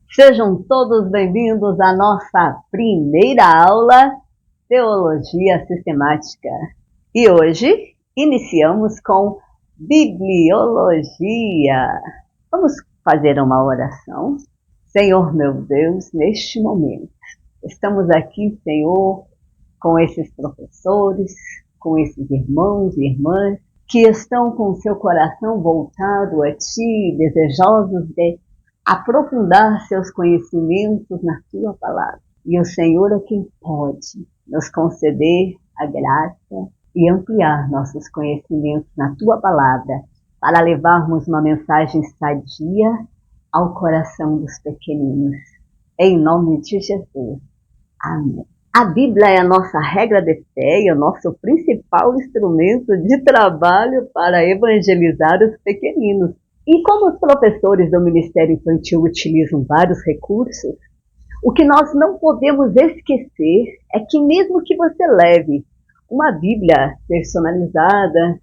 Sejam todos bem-vindos à nossa primeira aula Teologia Sistemática. E hoje iniciamos com Bibliologia. Vamos fazer uma oração. Senhor meu Deus, neste momento, estamos aqui, Senhor, com esses professores, com esses irmãos e irmãs que estão com o seu coração voltado a Ti, desejosos de aprofundar seus conhecimentos na Tua Palavra. E o Senhor é quem pode nos conceder a graça e ampliar nossos conhecimentos na Tua Palavra para levarmos uma mensagem sadia ao coração dos pequeninos. Em nome de Jesus. Amém. A Bíblia é a nossa regra de fé e o nosso principal instrumento de trabalho para evangelizar os pequeninos. E como os professores do Ministério Infantil utilizam vários recursos, o que nós não podemos esquecer é que mesmo que você leve uma Bíblia personalizada,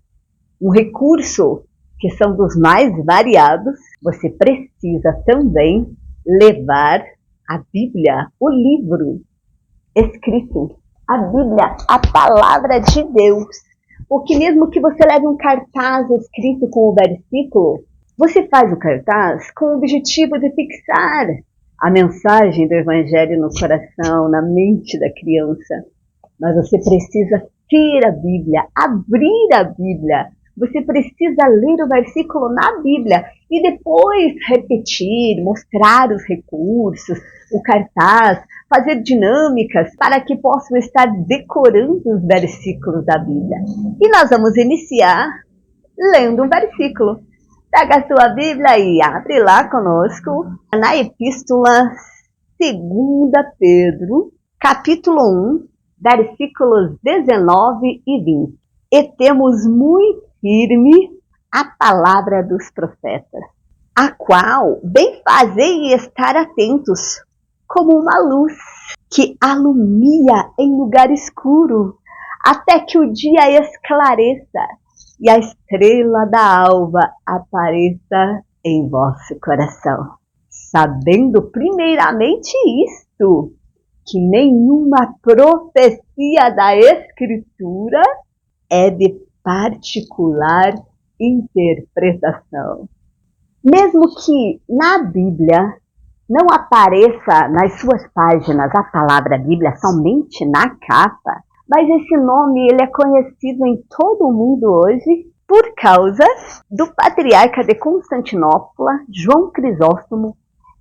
um recurso que são dos mais variados, você precisa também levar a Bíblia, o livro escrito, a Bíblia, a palavra de Deus. Porque mesmo que você leve um cartaz escrito com o versículo, você faz o cartaz com o objetivo de fixar a mensagem do Evangelho no coração, na mente da criança. Mas você precisa ter a Bíblia, abrir a Bíblia. Você precisa ler o versículo na Bíblia e depois repetir, mostrar os recursos, o cartaz, fazer dinâmicas para que possam estar decorando os versículos da Bíblia. E nós vamos iniciar lendo um versículo. Pega a sua Bíblia e abre lá conosco na Epístola 2 Pedro, capítulo 1, versículos 19 e 20. E temos muito firme a palavra dos profetas, a qual bem fazei estar atentos, como uma luz que alumia em lugar escuro, até que o dia esclareça e a estrela da alva apareça em vosso coração. Sabendo primeiramente isto, que nenhuma profecia da Escritura é de particular interpretação. Mesmo que na Bíblia não apareça nas suas páginas a palavra Bíblia somente na capa, mas esse nome ele é conhecido em todo o mundo hoje por causa do patriarca de Constantinopla, João Crisóstomo.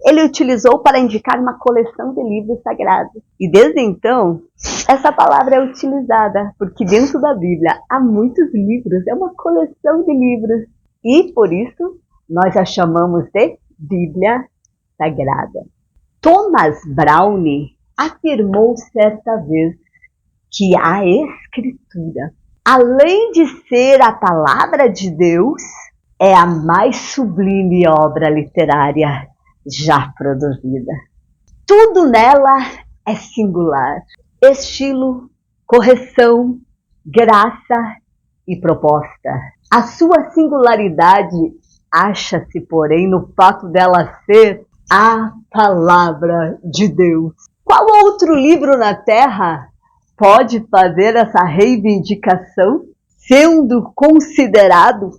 Ele utilizou para indicar uma coleção de livros sagrados. E desde então, essa palavra é utilizada, porque dentro da Bíblia há muitos livros, é uma coleção de livros. E por isso, nós a chamamos de Bíblia Sagrada. Thomas Browne afirmou certa vez que a Escritura, além de ser a palavra de Deus, é a mais sublime obra literária já produzida. Tudo nela é singular. Estilo, correção, graça e proposta. A sua singularidade acha-se, porém, no fato dela ser a palavra de Deus. Qual outro livro na Terra pode fazer essa reivindicação, sendo considerado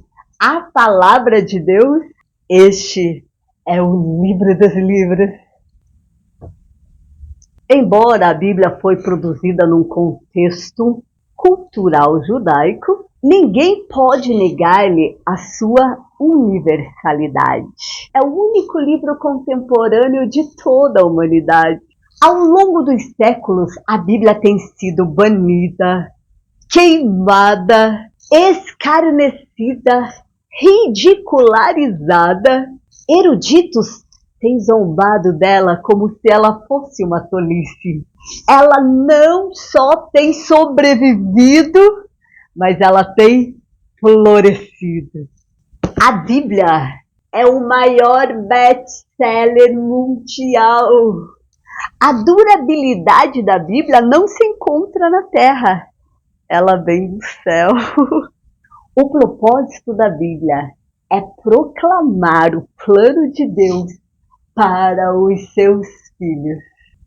a palavra de Deus? Este é o livro dos livros. Embora a Bíblia foi produzida num contexto cultural judaico, ninguém pode negar-lhe a sua universalidade. É o único livro contemporâneo de toda a humanidade. Ao longo dos séculos, a Bíblia tem sido banida, queimada, escarnecida, ridicularizada. Eruditos têm zombado dela como se ela fosse uma tolice. Ela não só tem sobrevivido, mas ela tem florescido. A Bíblia é o maior best-seller mundial. A durabilidade da Bíblia não se encontra na Terra, ela vem do céu. O propósito da Bíblia é proclamar o plano de Deus para os seus filhos.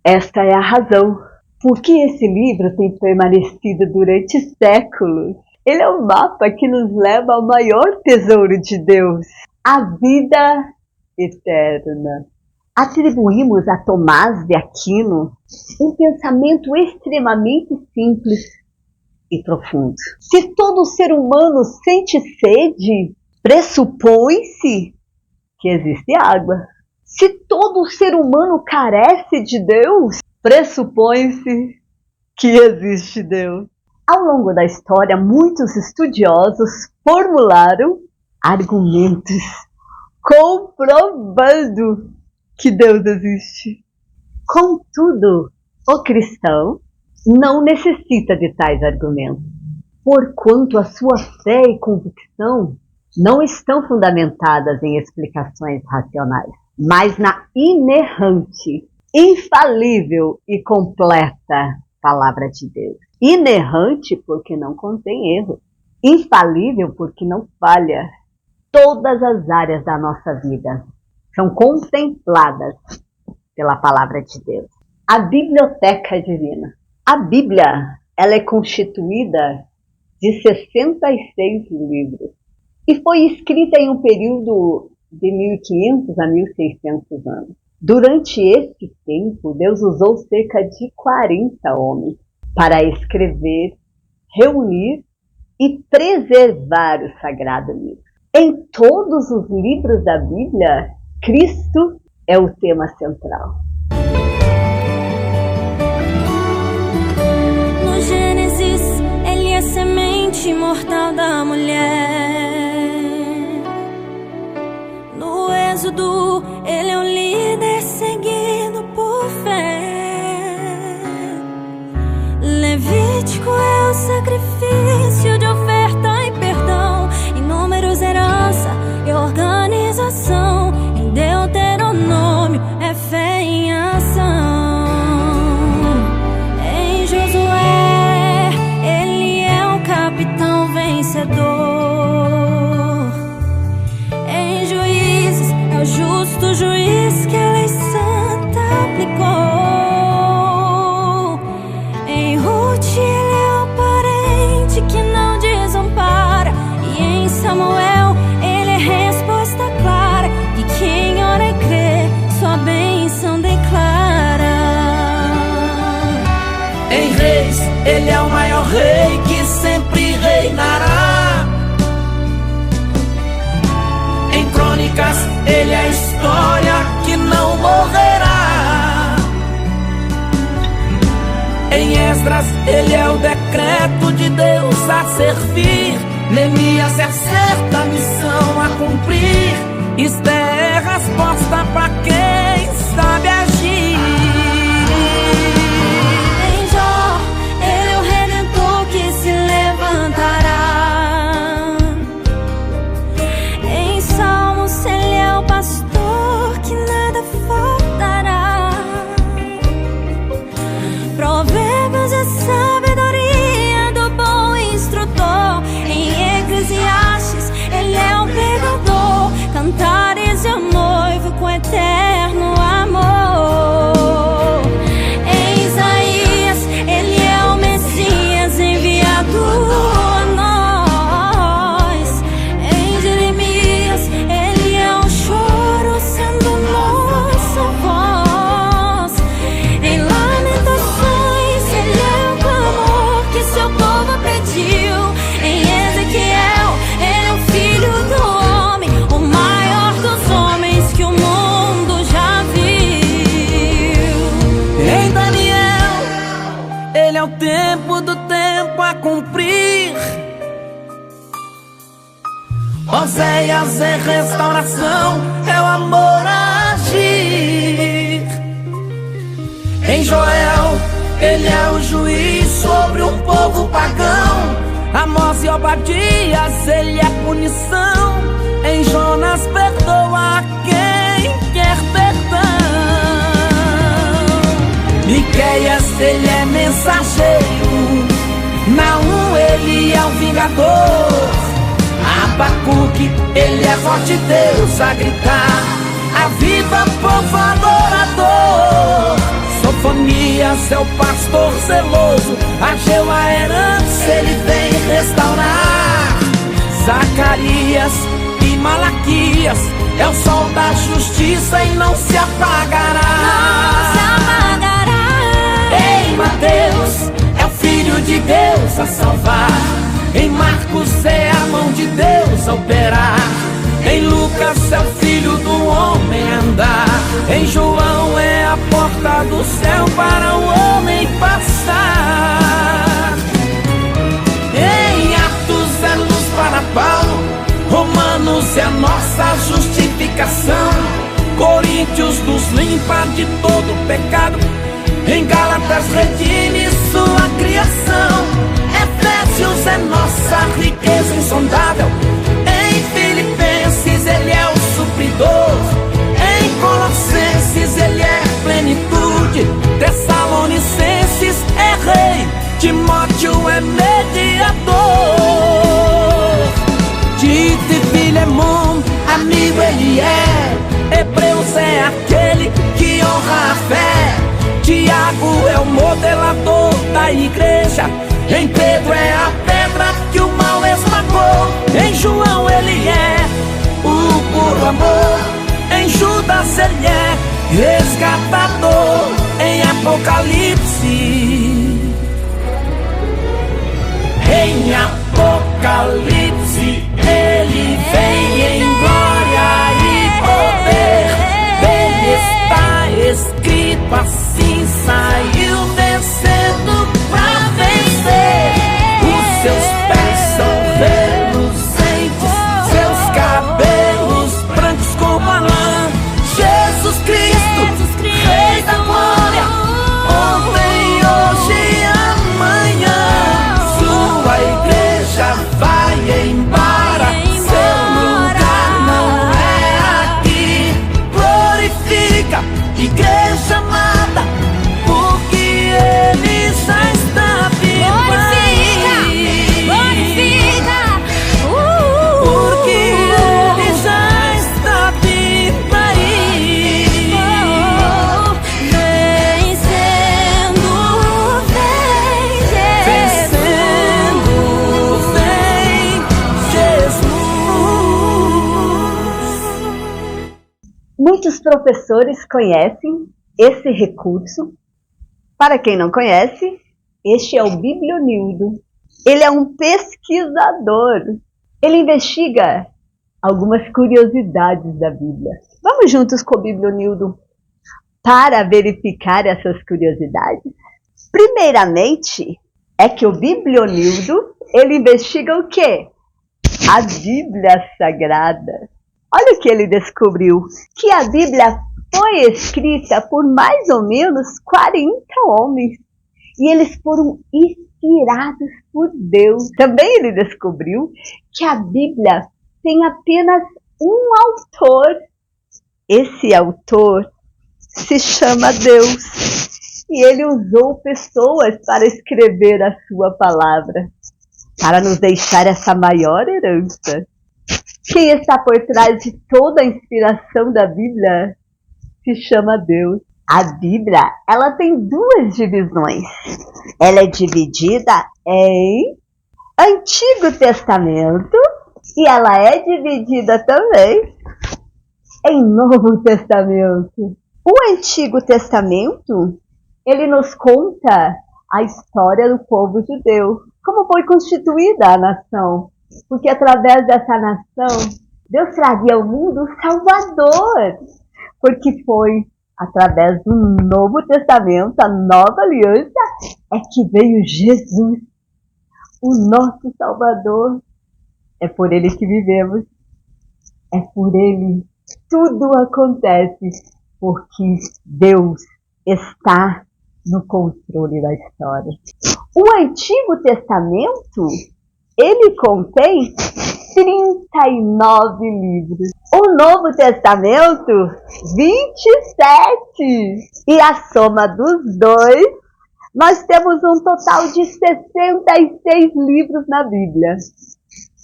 Esta é a razão por que esse livro tem permanecido durante séculos. Ele é um mapa que nos leva ao maior tesouro de Deus, a vida eterna. Atribuímos a Tomás de Aquino um pensamento extremamente simples e profundo. Se todo ser humano sente sede, pressupõe-se que existe água. Se todo ser humano carece de Deus, pressupõe-se que existe Deus. Ao longo da história, muitos estudiosos formularam argumentos comprovando que Deus existe. Contudo, o cristão não necessita de tais argumentos, porquanto a sua fé e convicção não estão fundamentadas em explicações racionais, mas na inerrante, infalível e completa palavra de Deus. Inerrante porque não contém erro, infalível porque não falha. Todas as áreas da nossa vida são contempladas pela palavra de Deus. A biblioteca divina. A Bíblia, ela é constituída de 66 livros e foi escrita em um período de 1500 a 1600 anos. Durante esse tempo, Deus usou cerca de 40 homens para escrever, reunir e preservar o sagrado livro. Em todos os livros da Bíblia, Cristo é o tema central. No Gênesis, ele é semente imortal da mulher. No Êxodo, ele é um líder seguido por fé. Levítico é o sacrifício de oferta e perdão. Em Números, herança e organização. Em Deuteronômio, é fé em ação. Em Josué, ele é um capitão vencedor. Em Juízes, é o justo juiz que a lei santa aplicou. Em Ruth, ele é o parente que não desampara. E em Samuel, ele é resposta clara de quem ora e crê, sua bênção declara. Em Reis, ele é o maior rei que sempre reinará. Em Crônicas, ele é a história que não morrerá. Em Esdras, ele é o decreto de Deus a servir. Neemias é a certa missão a cumprir. Isto é resposta para quem sabe agir. Em Jó, ele é o redentor que se levantará. Em Salmos, ele é o pastor que nada faltará. Provérbios é sabedoria do bom instrutor. Em Eclesiastes, ele é o pregador. Cantares é o noivo com eterno amor. Em Isaías, ele é o Messias enviado a nós. Em Jeremias, ele é o choro sendo nossa voz. Em Lamentações, ele é o clamor que seu povo pediu. Em Ezequiel, ele é o filho do homem, o maior dos homens que o mundo já viu. Em Daniel, ele é o tempo do tempo a cumprir. Oséias é restauração, é o amor a agir. Em Joel, ele é o juiz sobre um povo pagão. Amós e Obadias, ele é punição. Em Jonas, perdoa quem quer perdão. Miqueias, ele é mensageiro. Naum, ele é o vingador. Abacuque, ele é voz de Deus a gritar: aviva, povo, seu pastor zeloso, Ageu a herança, ele vem restaurar. Zacarias e Malaquias, é o sol da justiça e não se apagará. Não se apagará. Em Mateus, é o Filho de Deus a salvar. Em Marcos, é a mão de Deus a operar. Em Lucas, é o Filho do homem andar. Em João, é a porta do céu para o homem passar. Em Atos, é luz para Paulo. Romanos, é a nossa justificação. Coríntios, nos limpa de todo pecado. Em Gálatas, redime sua criação. Efésios, é nossa riqueza insondável. Em Filipenses, ele é o supridor. Em Colossenses, ele é plenitude. Tessalonicenses, é rei. Timóteo, é mediador. Tito e Filemon, amigo ele é. Hebreus, é aquele que honra a fé. Tiago, é o modelador da igreja. Em Pedro, é a pedra que o mal esmagou. Em João, ele é o puro amor. Em Judas, ele é resgatador. Em Apocalipse, ele vem em glória e poder. Dele está escrito assim, saiu vencendo pra vencer. Os seus pés são reluzentes, seus cabelos brancos como a lã. Jesus Cristo, Rei da glória, ontem, hoje e amanhã. Sua igreja vai embora, seu lugar não é aqui. Glorifica, igreja amada, porque ele já está vivo aí. Glorifica, Porque ele já está vivo aí. vencendo, Vencendo, vem Jesus. Muitos professores conhecem esse recurso. Para quem não conhece, este é o Biblionildo. Ele é um pesquisador. Ele investiga algumas curiosidades da Bíblia. Vamos juntos com o Biblionildo para verificar essas curiosidades? Primeiramente, é que o Biblionildo, ele investiga o quê? A Bíblia Sagrada. Olha o que ele descobriu, que a Bíblia foi escrita por mais ou menos 40 homens. E eles foram inspirados por Deus. Também ele descobriu que a Bíblia tem apenas um autor. Esse autor se chama Deus. E ele usou pessoas para escrever a sua palavra, para nos deixar essa maior herança. Quem está por trás de toda a inspiração da Bíblia se chama Deus. A Bíblia, ela tem duas divisões. Ela é dividida em Antigo Testamento e ela é dividida também em Novo Testamento. O Antigo Testamento, ele nos conta a história do povo judeu, como foi constituída a nação, porque através dessa nação, Deus traria ao mundo o Salvador, porque foi através do Novo Testamento, a Nova Aliança, é que veio Jesus, o nosso Salvador. É por Ele que vivemos, é por Ele. Tudo acontece porque Deus está no controle da história. O Antigo Testamento, ele contém 39 livros. O Novo Testamento, 27. E a soma dos dois, nós temos um total de 66 livros na Bíblia.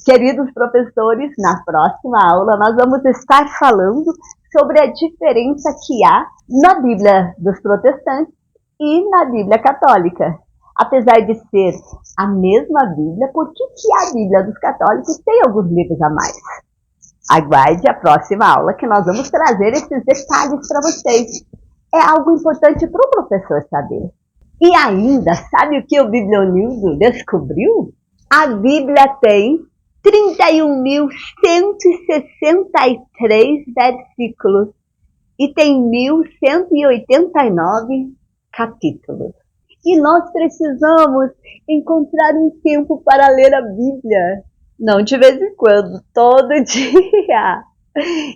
Queridos professores, na próxima aula nós vamos estar falando sobre a diferença que há na Bíblia dos protestantes e na Bíblia Católica. Apesar de ser a mesma Bíblia, por que a Bíblia dos católicos tem alguns livros a mais? Aguarde a próxima aula que nós vamos trazer esses detalhes para vocês. É algo importante para o professor saber. E ainda, sabe o que o Biblionildo descobriu? A Bíblia tem 31.163 versículos e tem 1.189 capítulos. E nós precisamos encontrar um tempo para ler a Bíblia. Não de vez em quando, todo dia.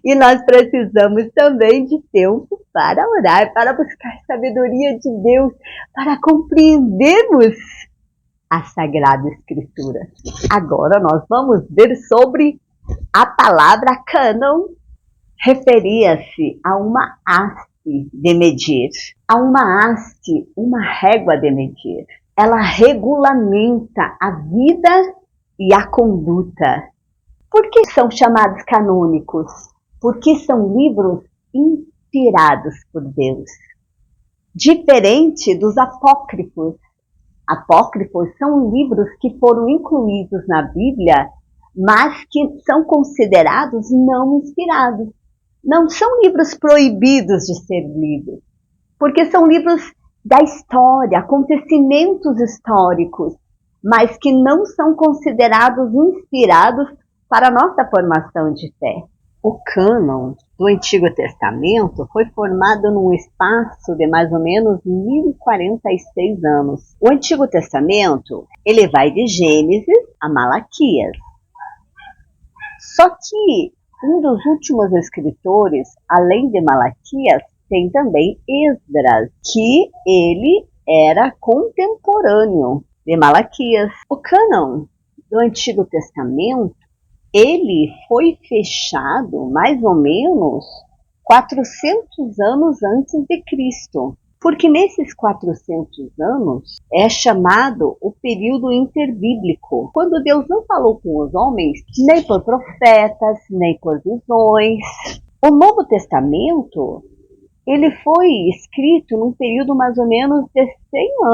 E nós precisamos também de tempo para orar, para buscar sabedoria de Deus, para compreendermos a Sagrada Escritura. Agora nós vamos ver sobre a palavra cânon. Referia-se a uma haste de medir. A uma haste, uma régua de medir. Ela regulamenta a vida e a conduta. Por que são chamados canônicos? Porque são livros inspirados por Deus. Diferente dos apócrifos. Apócrifos são livros que foram incluídos na Bíblia, mas que são considerados não inspirados. Não são livros proibidos de ser lidos, porque são livros da história, acontecimentos históricos, mas que não são considerados inspirados para a nossa formação de fé. O cânon do Antigo Testamento foi formado num espaço de mais ou menos 1046 anos. O Antigo Testamento, ele vai de Gênesis a Malaquias. Só que um dos últimos escritores, além de Malaquias, tem também Esdras, que ele era contemporâneo de Malaquias. O cânon do Antigo Testamento, ele foi fechado mais ou menos 400 anos antes de Cristo. Porque nesses 400 anos é chamado o período interbíblico, quando Deus não falou com os homens, nem por profetas, nem por visões. O Novo Testamento, ele foi escrito num período mais ou menos de 100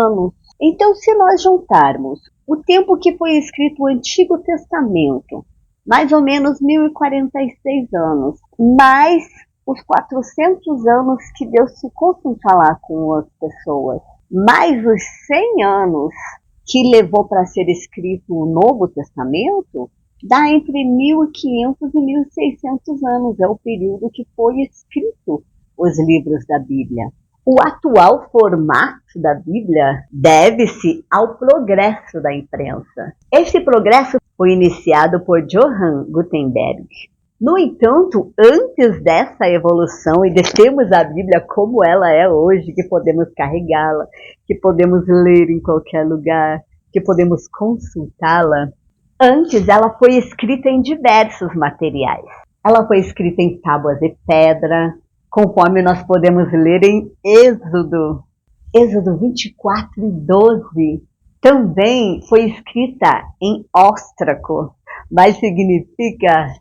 anos. Então, se nós juntarmos o tempo que foi escrito o Antigo Testamento, mais ou menos 1046 anos, mais os 400 anos que Deus ficou sem falar com as pessoas, mais os 100 anos que levou para ser escrito o Novo Testamento, dá entre 1500 e 1600 anos. É o período que foi escrito os livros da Bíblia. O atual formato da Bíblia deve-se ao progresso da imprensa. Esse progresso foi iniciado por Johann Gutenberg. No entanto, antes dessa evolução e de termos a Bíblia como ela é hoje, que podemos carregá-la, que podemos ler em qualquer lugar, que podemos consultá-la, antes ela foi escrita em diversos materiais. Ela foi escrita em tábuas de pedra, conforme nós podemos ler em Êxodo 24:12. Também foi escrita em óstraco, mas significa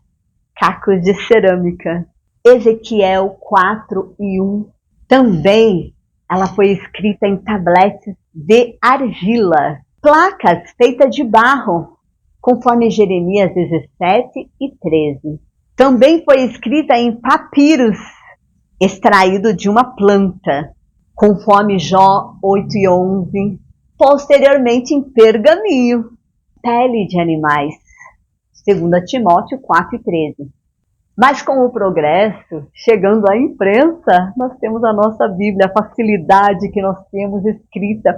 cacos de cerâmica. Ezequiel 4:1. Também ela foi escrita em tabletes de argila, placas feitas de barro, conforme Jeremias 17:13. Também foi escrita em papiros, extraído de uma planta, conforme Jó 8:11. Posteriormente em pergaminho, pele de animais, 2 Timóteo 4:13. Mas com o progresso, chegando à imprensa, nós temos a nossa Bíblia, a facilidade que nós temos escrita.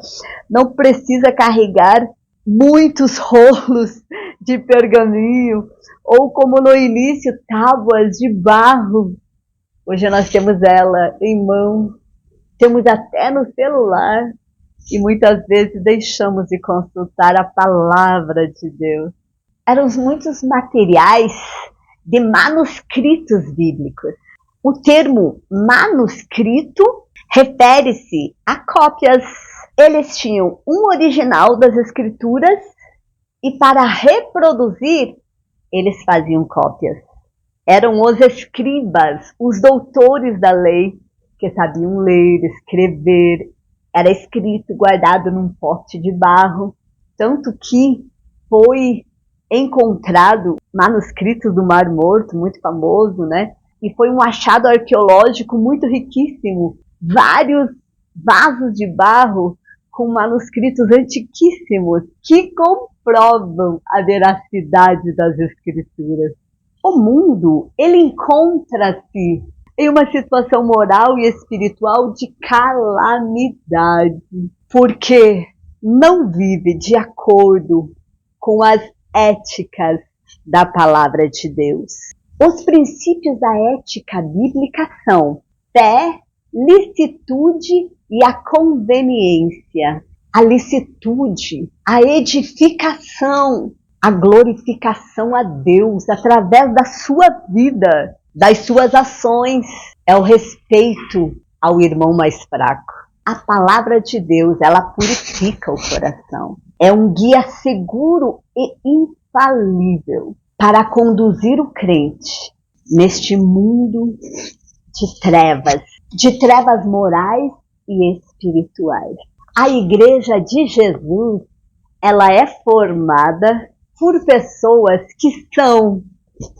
Não precisa carregar muitos rolos de pergaminho, ou como no início, tábuas de barro. Hoje nós temos ela em mão, temos até no celular, e muitas vezes deixamos de consultar a palavra de Deus. Eram muitos materiais de manuscritos bíblicos. O termo manuscrito refere-se a cópias. Eles tinham um original das escrituras e para reproduzir, eles faziam cópias. Eram os escribas, os doutores da lei, que sabiam ler, escrever, era escrito, guardado num pote de barro, tanto que foi encontrado manuscritos do Mar Morto, muito famoso, né? E foi um achado arqueológico muito riquíssimo. Vários vasos de barro com manuscritos antiquíssimos que comprovam a veracidade das escrituras. O mundo, ele encontra-se em uma situação moral e espiritual de calamidade, porque não vive de acordo com as éticas da palavra de Deus. Os princípios da ética bíblica são fé, licitude e a conveniência. A licitude, a edificação, a glorificação a Deus através da sua vida, das suas ações, é o respeito ao irmão mais fraco. A palavra de Deus, ela purifica o coração. É um guia seguro e infalível para conduzir o crente neste mundo de trevas morais e espirituais. A Igreja de Jesus, ela é formada por pessoas que são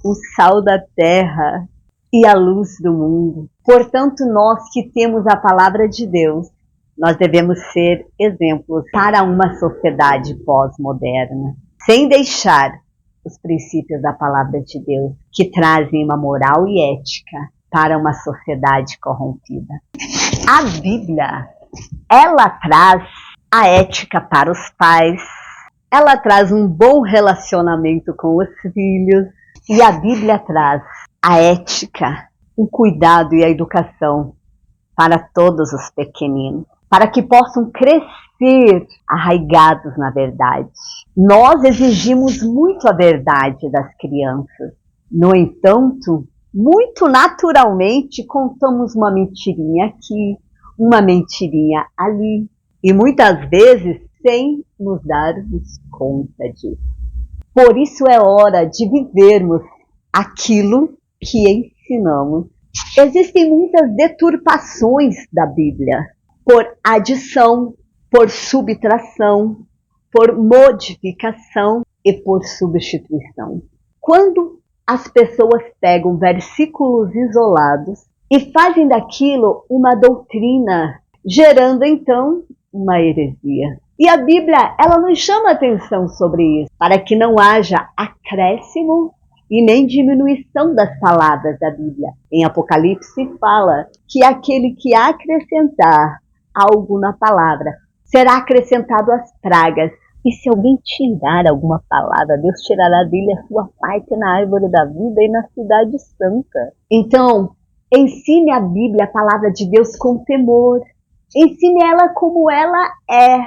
o sal da terra e a luz do mundo. Portanto, nós que temos a palavra de Deus, nós devemos ser exemplos para uma sociedade pós-moderna, sem deixar os princípios da palavra de Deus, que trazem uma moral e ética para uma sociedade corrompida. A Bíblia, ela traz a ética para os pais, ela traz um bom relacionamento com os filhos, e a Bíblia traz a ética, o cuidado e a educação para todos os pequeninos, para que possam crescer arraigados na verdade. Nós exigimos muito a verdade das crianças. No entanto, muito naturalmente contamos uma mentirinha aqui, uma mentirinha ali, e muitas vezes sem nos darmos conta disso. Por isso é hora de vivermos aquilo que ensinamos. Existem muitas deturpações da Bíblia, por adição, por subtração, por modificação e por substituição. Quando as pessoas pegam versículos isolados e fazem daquilo uma doutrina, gerando então uma heresia. E a Bíblia, ela nos chama a atenção sobre isso, para que não haja acréscimo e nem diminuição das palavras da Bíblia. Em Apocalipse fala que aquele que acrescentar algo na palavra será acrescentado às pragas. E se alguém tirar alguma palavra, Deus tirará dele a sua parte na árvore da vida e na cidade santa. Então, ensine a Bíblia, a palavra de Deus, com temor. Ensine ela como ela é.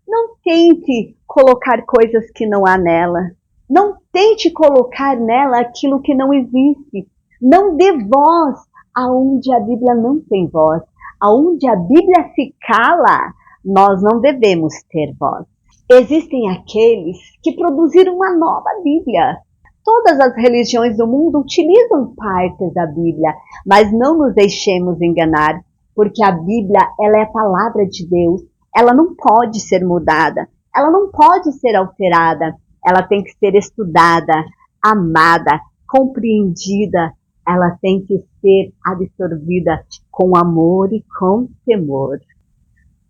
Não tente colocar coisas que não há nela. Não tente colocar nela aquilo que não existe. Não dê voz aonde a Bíblia não tem voz. Aonde a Bíblia se cala, nós não devemos ter voz. Existem aqueles que produziram uma nova Bíblia. Todas as religiões do mundo utilizam partes da Bíblia, mas não nos deixemos enganar, porque a Bíblia, ela é a palavra de Deus. Ela não pode ser mudada, ela não pode ser alterada, ela tem que ser estudada, amada, compreendida, ela tem que ser absorvida com amor e com temor.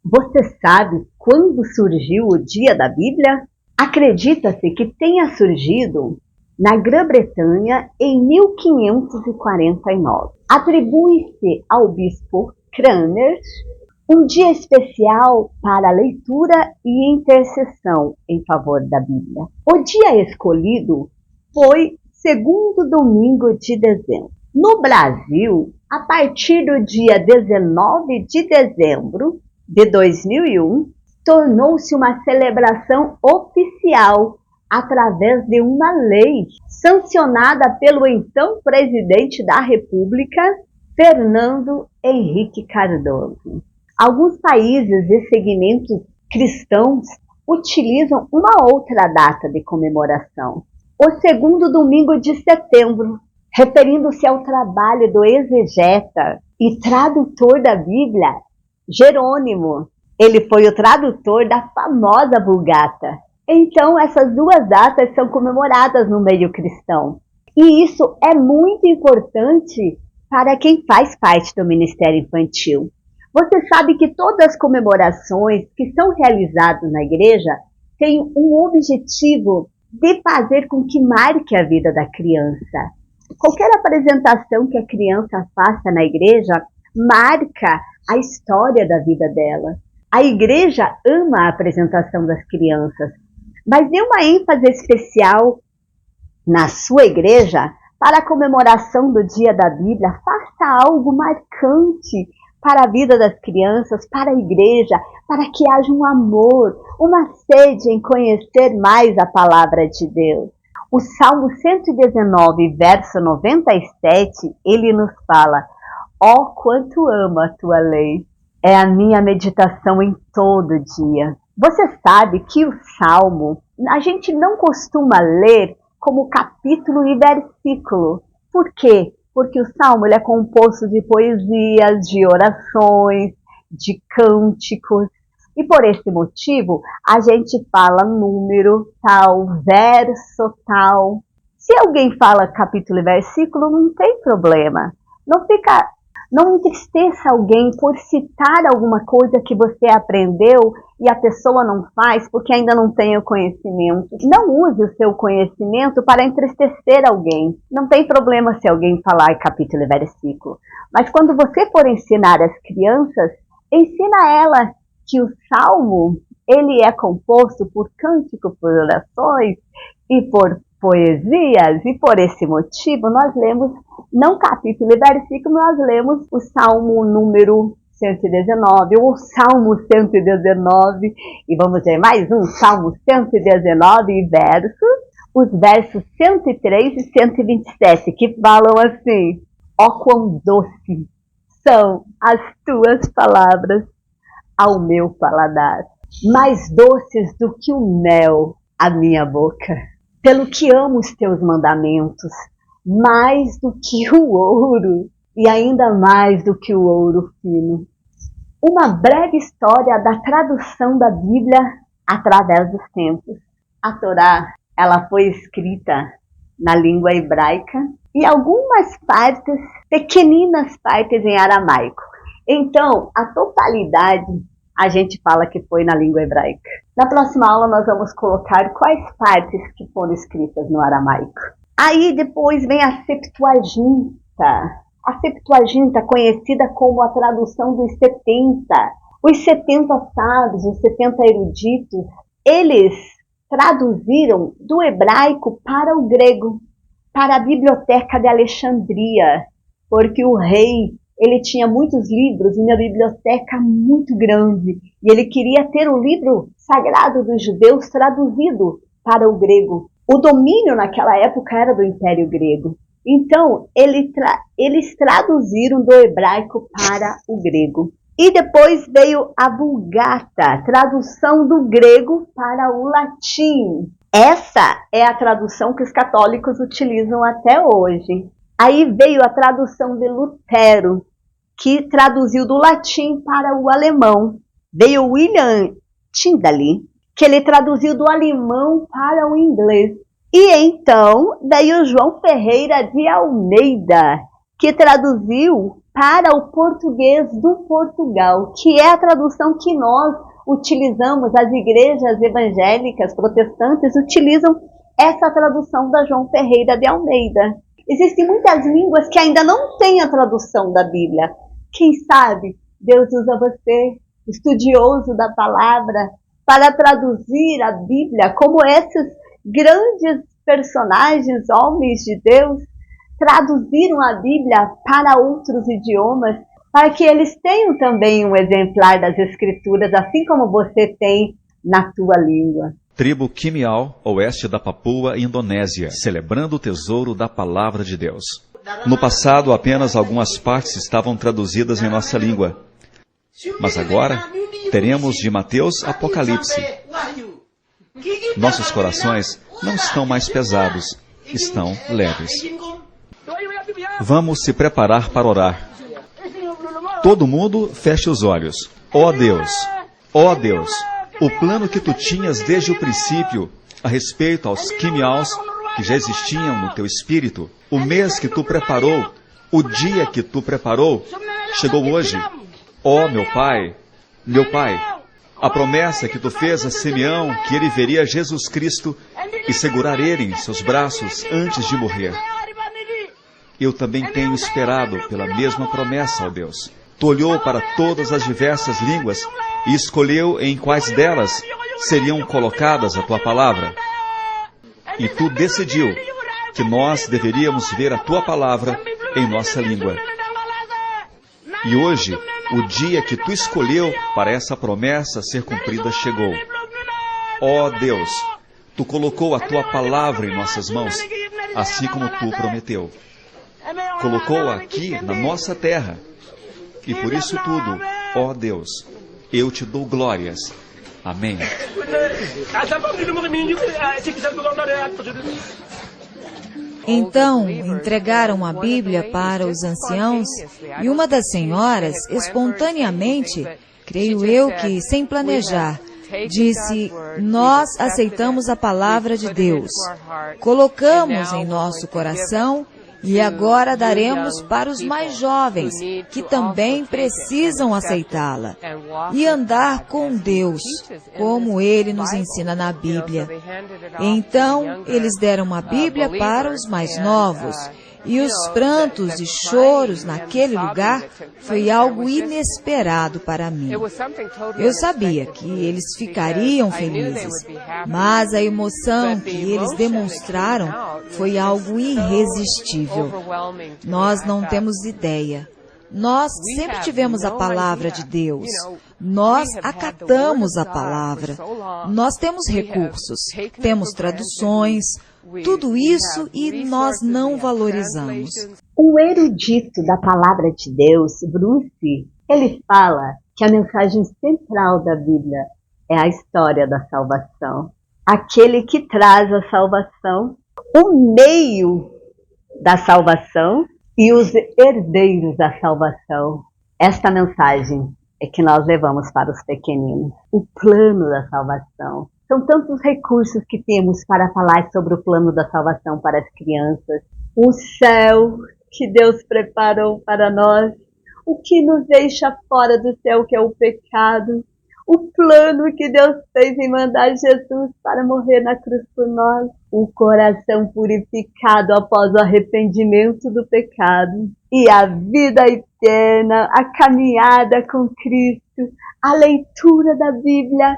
Você sabe quando surgiu o Dia da Bíblia? Acredita-se que tenha surgido na Grã-Bretanha em 1549. Atribui-se ao bispo Cranmer um dia especial para leitura e intercessão em favor da Bíblia. O dia escolhido foi segundo domingo de dezembro. No Brasil, a partir do dia 19 de dezembro de 2001, tornou-se uma celebração oficial através de uma lei sancionada pelo então presidente da República, Fernando Henrique Cardoso. Alguns países e segmentos cristãos utilizam uma outra data de comemoração, o segundo domingo de setembro, referindo-se ao trabalho do exegeta e tradutor da Bíblia, Jerônimo. Ele foi o tradutor da famosa Vulgata. Então, essas duas datas são comemoradas no meio cristão. E isso é muito importante para quem faz parte do Ministério Infantil. Você sabe que todas as comemorações que são realizadas na igreja têm um objetivo de fazer com que marque a vida da criança. Qualquer apresentação que a criança faça na igreja marca a história da vida dela. A igreja ama a apresentação das crianças, mas dê uma ênfase especial na sua igreja para a comemoração do Dia da Bíblia. Faça algo marcante para a vida das crianças, para a igreja, para que haja um amor, uma sede em conhecer mais a palavra de Deus. O Salmo 119, verso 97, ele nos fala: ó, quanto amo a tua lei, é a minha meditação em todo dia. Você sabe que o Salmo, a gente não costuma ler como capítulo e versículo. Por quê? Porque o Salmo ele é composto de poesias, de orações, de cânticos. E por esse motivo, a gente fala número tal, verso tal. Se alguém fala capítulo e versículo, não tem problema. Não entristeça alguém por citar alguma coisa que você aprendeu e a pessoa não faz porque ainda não tem o conhecimento. Não use o seu conhecimento para entristecer alguém. Não tem problema se alguém falar capítulo e versículo. Mas quando você for ensinar as crianças, ensina a elas que o Salmo ele é composto por cânticos, por orações e por poesias, e por esse motivo nós lemos, não capítulo e versículo, nós lemos o Salmo número 119, ou Salmo 119, e vamos ver mais um, Salmo 119 e os versos 103 e 127, que falam assim: ó quão doce são as tuas palavras ao meu paladar, mais doces do que o mel à minha boca. Pelo que amo os teus mandamentos, mais do que o ouro, e ainda mais do que o ouro fino. Uma breve história da tradução da Bíblia através dos tempos. A Torá, ela foi escrita na língua hebraica e algumas partes, pequeninas partes em aramaico. Então, a totalidade a gente fala que foi na língua hebraica. Na próxima aula nós vamos colocar quais partes que foram escritas no aramaico. Aí depois vem a Septuaginta. A Septuaginta, conhecida como a tradução dos 70. Os 70 sábios, os 70 eruditos, eles traduziram do hebraico para o grego, para a biblioteca de Alexandria, porque o rei ele tinha muitos livros e uma biblioteca muito grande. E ele queria ter o livro sagrado dos judeus traduzido para o grego. O domínio naquela época era do Império Grego. Então, eles traduziram do hebraico para o grego. E depois veio a Vulgata, tradução do grego para o latim. Essa é a tradução que os católicos utilizam até hoje. Aí veio a tradução de Lutero, que traduziu do latim para o alemão. Veio William Tyndale, que ele traduziu do alemão para o inglês. E então veio João Ferreira de Almeida, que traduziu para o português do Portugal, que é a tradução que nós utilizamos, as igrejas evangélicas protestantes utilizam essa tradução da João Ferreira de Almeida. Existem muitas línguas que ainda não têm a tradução da Bíblia. Quem sabe Deus usa você, estudioso da palavra, para traduzir a Bíblia, como esses grandes personagens, homens de Deus, traduziram a Bíblia para outros idiomas, para que eles tenham também um exemplar das Escrituras, assim como você tem na tua língua. Tribo Kimial, oeste da Papua, Indonésia, celebrando o tesouro da Palavra de Deus. No passado, apenas algumas partes estavam traduzidas em nossa língua. Mas agora, teremos de Mateus Apocalipse. Nossos corações não estão mais pesados, estão leves. Vamos se preparar para orar. Todo mundo feche os olhos. Ó Deus, Ó Deus, o plano que tu tinhas desde o princípio a respeito aos quimiaus que já existiam no teu espírito, o mês que tu preparou, o dia que tu preparou, chegou hoje. Ó meu Pai, a promessa que tu fez a Simeão, que ele veria Jesus Cristo e segurar ele em seus braços antes de morrer. Eu também tenho esperado pela mesma promessa, ó Deus. Tu olhou para todas as diversas línguas e escolheu em quais delas seriam colocadas a tua palavra. E tu decidiu que nós deveríamos ver a tua palavra em nossa língua. E hoje, o dia que tu escolheu para essa promessa ser cumprida chegou. Ó Deus, tu colocou a tua palavra em nossas mãos, assim como tu prometeu. Colocou-a aqui na nossa terra. E por isso tudo, ó Deus, eu te dou glórias. Amém. Então entregaram a Bíblia para os anciãos e uma das senhoras, espontaneamente, creio eu que sem planejar, disse: nós aceitamos a palavra de Deus, colocamos em nosso coração e agora daremos para os mais jovens, que também precisam aceitá-la, e andar com Deus, como Ele nos ensina na Bíblia. Então, eles deram a Bíblia para os mais novos, e os prantos e choros naquele lugar foi algo inesperado para mim. Eu sabia que eles ficariam felizes, mas a emoção que eles demonstraram foi algo irresistível. Nós não temos ideia. Nós sempre tivemos a palavra de Deus. Nós acatamos a palavra. Nós temos recursos, temos traduções, tudo isso e nós não valorizamos. Um erudito da palavra de Deus, Bruce, ele fala que a mensagem central da Bíblia é a história da salvação. Aquele que traz a salvação, o meio da salvação e os herdeiros da salvação. Esta mensagem é que nós levamos para os pequeninos. O plano da salvação. São tantos recursos que temos para falar sobre o plano da salvação para as crianças. O céu que Deus preparou para nós. O que nos deixa fora do céu, que é o pecado. O plano que Deus fez em mandar Jesus para morrer na cruz por nós. O coração purificado após o arrependimento do pecado. E a vida eterna, a caminhada com Cristo, a leitura da Bíblia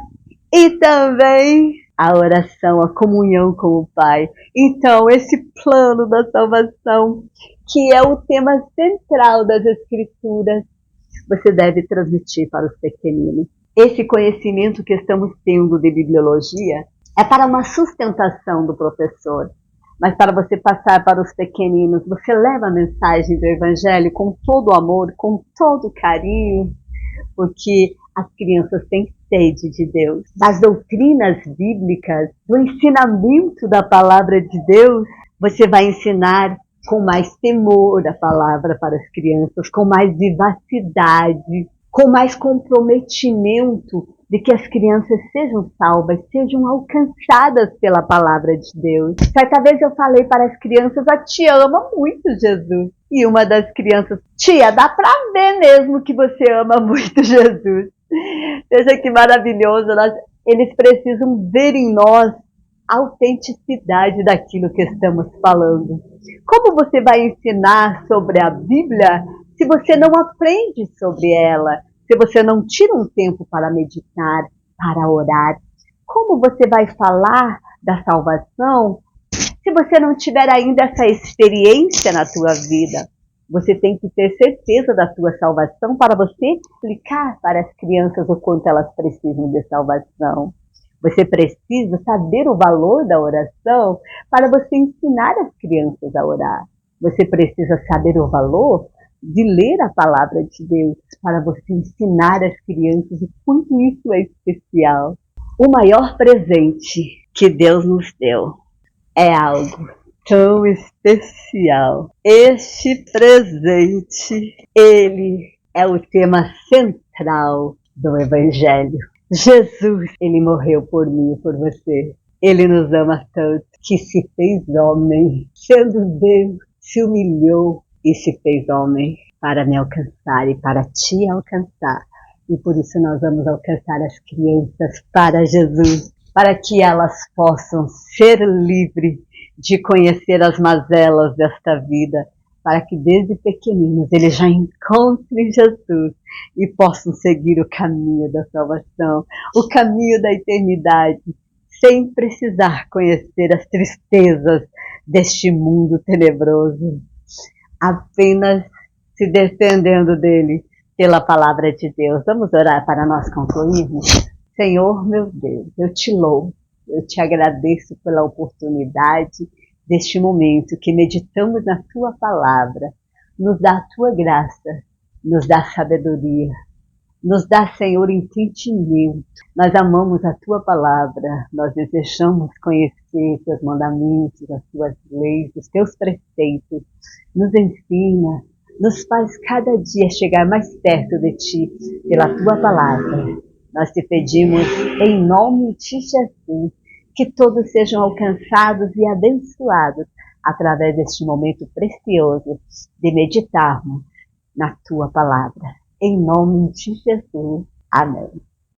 e também a oração, a comunhão com o Pai. Então, esse plano da salvação, que é o tema central das Escrituras, você deve transmitir para os pequeninos. Esse conhecimento que estamos tendo de bibliologia é para uma sustentação do professor, mas para você passar para os pequeninos, você leva a mensagem do Evangelho com todo o amor, com todo o carinho, porque as crianças têm sede de Deus. Das doutrinas bíblicas, do ensinamento da palavra de Deus, você vai ensinar com mais temor a palavra para as crianças, com mais vivacidade, com mais comprometimento de que as crianças sejam salvas, sejam alcançadas pela palavra de Deus. Certa vez eu falei para as crianças: a tia ama muito Jesus. E uma das crianças: tia, dá para ver mesmo que você ama muito Jesus. Veja que maravilhoso. Eles precisam ver em nós a autenticidade daquilo que estamos falando. Como você vai ensinar sobre a Bíblia se você não aprende sobre ela? Se você não tira um tempo para meditar, para orar? Como você vai falar da salvação se você não tiver ainda essa experiência na tua vida? Você tem que ter certeza da tua salvação para você explicar para as crianças o quanto elas precisam de salvação. Você precisa saber o valor da oração para você ensinar as crianças a orar. Você precisa saber o valor de ler a palavra de Deus para você ensinar as crianças o quanto isso é especial. O maior presente que Deus nos deu é algo tão especial. Este presente, ele é o tema central do Evangelho. Jesus, Ele morreu por mim e por você. Ele nos ama tanto que se fez homem, sendo Deus, se humilhou e se fez homem para me alcançar e para te alcançar. E por isso nós vamos alcançar as crianças para Jesus, para que elas possam ser livres de conhecer as mazelas desta vida, para que desde pequeninos eles já encontrem Jesus e possam seguir o caminho da salvação, o caminho da eternidade, sem precisar conhecer as tristezas deste mundo tenebroso, apenas se defendendo dele pela palavra de Deus. Vamos orar para nós concluirmos? Senhor, meu Deus, eu te louvo, eu te agradeço pela oportunidade deste momento que meditamos na tua palavra. Nos dá a tua graça, nos dá sabedoria, nos dá, Senhor, entendimento. Nós amamos a tua palavra, nós desejamos conhecer teus mandamentos, as tuas leis, os teus preceitos. Nos ensina, nos faz cada dia chegar mais perto de ti pela tua palavra. Nós te pedimos em nome de Jesus que todos sejam alcançados e abençoados através deste momento precioso de meditarmos na tua palavra. Em nome de Jesus. Amém.